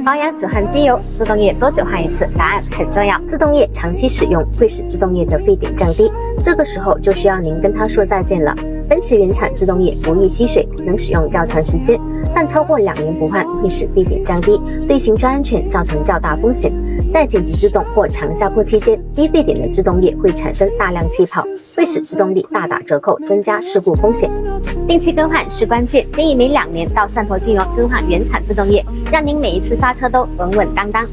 保养只换机油，制动液多久换一次？答案很重要。制动液长期使用会使制动液的沸点降低，这个时候就需要您跟它说再见了。奔驰原厂制动液不易吸水，能使用较长时间，但超过2年不换会使沸点降低，对行车安全造成较大风险。在紧急制动或长下坡期间，低沸点的制动液会产生大量气泡，会使制动力大打折扣，增加事故风险。定期更换是关键，建议每2年到汕头精油更换原厂制动液，让您每一次刹车都稳稳当当。